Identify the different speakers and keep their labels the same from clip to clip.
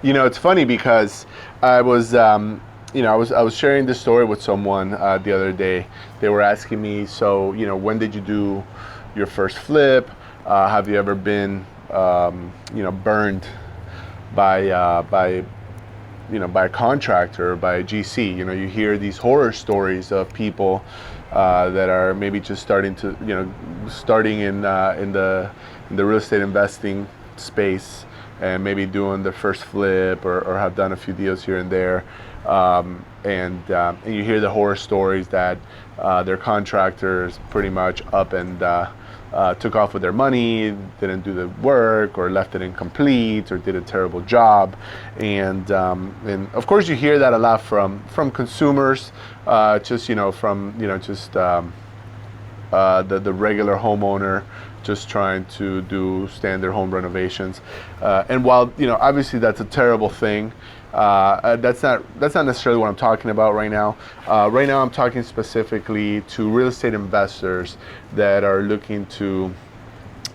Speaker 1: It's funny because I was, I was sharing this story with someone the other day. They were asking me, so, when did you do your first flip? Have you ever been, burned by by a contractor, by a GC? You hear these horror stories of people that are maybe just starting in the real estate investing space, and maybe doing the first flip, or have done a few deals here and there. And you hear the horror stories that their contractors pretty much up and took off with their money, didn't do the work, or left it incomplete, or did a terrible job. And of course you hear that a lot from consumers, the regular homeowner just trying to do standard home renovations. And while obviously that's a terrible thing, that's not necessarily what I'm talking about right now. Right now I'm talking specifically to real estate investors that are looking to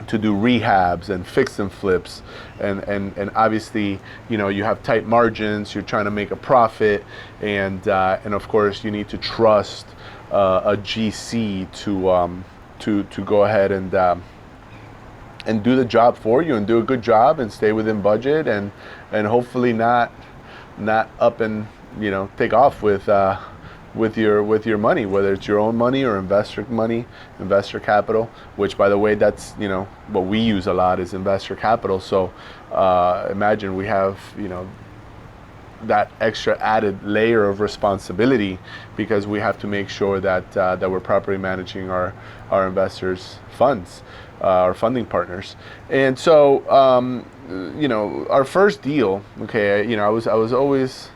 Speaker 1: do rehabs and fix and flips, and obviously you have tight margins, you're trying to make a profit, and of course you need to trust a GC to go ahead and do the job for you, and do a good job, and stay within budget, and hopefully not up and take off with your money, whether it's your own money or investor capital, which, by the way, that's what we use a lot is investor capital. So imagine we have that extra added layer of responsibility, because we have to make sure that we're properly managing our investors' funds, our funding partners. And so our first deal, okay, I was always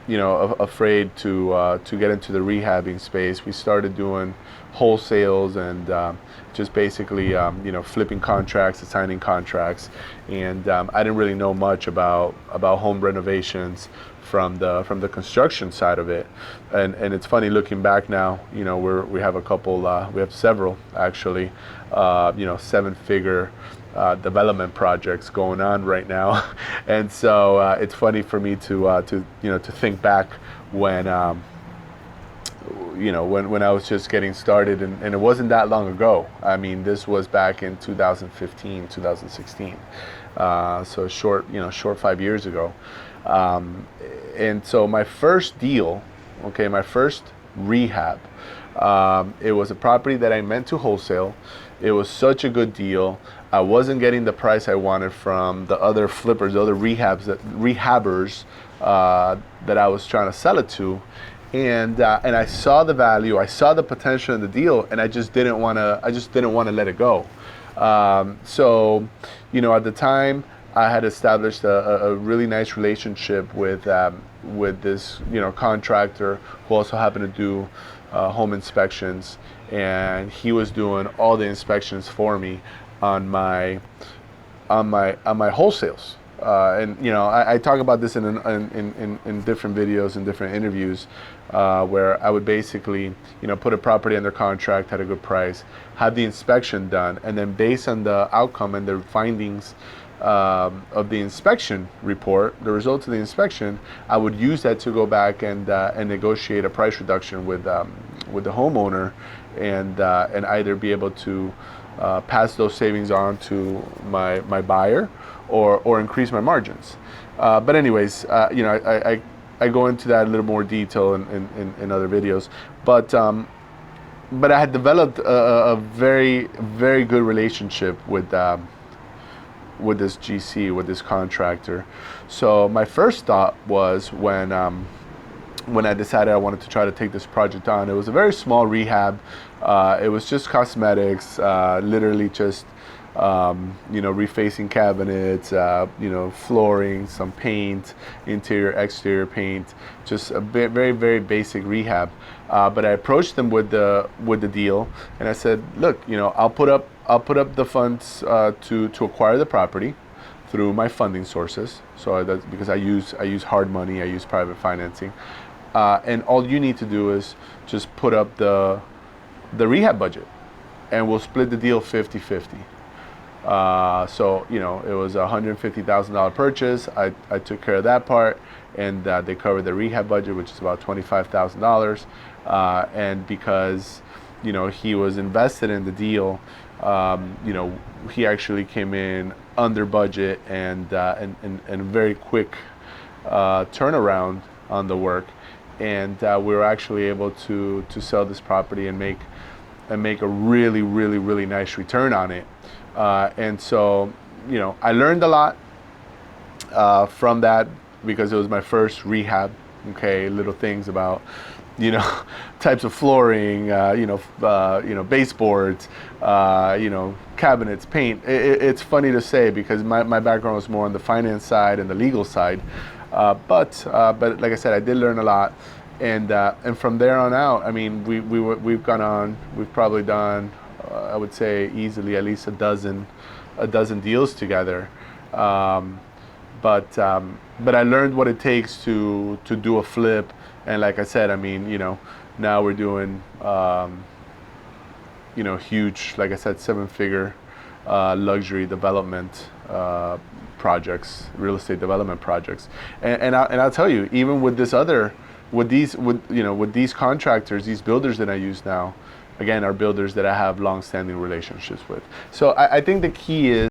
Speaker 1: afraid to get into the rehabbing space. We started doing wholesales and just basically flipping contracts, assigning contracts, and I didn't really know much about home renovations from the construction side of it. And it's funny looking back now. We have a couple, we have several actually, 7-figure development projects going on right now. And so it's funny for me to think back when when I was just getting started, and it wasn't that long ago. I mean, this was back in 2015, 2016. So short 5 years ago. And so my first deal, my first rehab, it was a property that I meant to wholesale. It was such a good deal. I wasn't getting the price I wanted from the other flippers, the other rehabbers that I was trying to sell it to, and I saw the value, I saw the potential in the deal, and I just didn't want to let it go. So, at the time, I had established a really nice relationship with this contractor who also happened to do home inspections, and he was doing all the inspections for me on my wholesales. And I talk about this in different videos and different interviews, where I would basically put a property under contract at a good price, have the inspection done, and then based on the outcome and the findings of the inspection report, the results of the inspection, I would use that to go back and negotiate a price reduction with the homeowner, and either be able to pass those savings on to my buyer, or increase my margins. But anyways, I go into that in a little more detail in other videos. But I had developed a very, very good relationship with this GC, with this contractor. So my first thought was, when I decided I wanted to try to take this project on, it was a very small rehab. It was just cosmetics, literally just refacing cabinets, flooring, some paint, interior, exterior paint, just a very, very basic rehab. But I approached them with the deal, and I said, look, I'll put up the funds to acquire the property through my funding sources. So that's because I use hard money, I use private financing, and all you need to do is just put up the rehab budget, and we'll split the deal 50-50. So, it was a $150,000 purchase. I took care of that part, and they covered the rehab budget, which is about $25,000. And because, he was invested in the deal, he actually came in under budget and very quick turnaround on the work, and we were actually able to sell this property and make a really, really, really nice return on it. And so, I learned a lot from that, because it was my first rehab. Okay, little things about, types of flooring, baseboards, cabinets, paint. It's funny to say, because my background was more on the finance side and the legal side, but like I said, I did learn a lot. And from there on out, I mean, we've probably done, I would say easily at least a dozen deals together. But I learned what it takes to do a flip, and like I said, I mean, now we're doing huge, like I said, 7-figure luxury development projects, real estate development projects, and I'll tell you, even with these contractors, these builders that I use now, again, are builders that I have long-standing relationships with. So I think the key is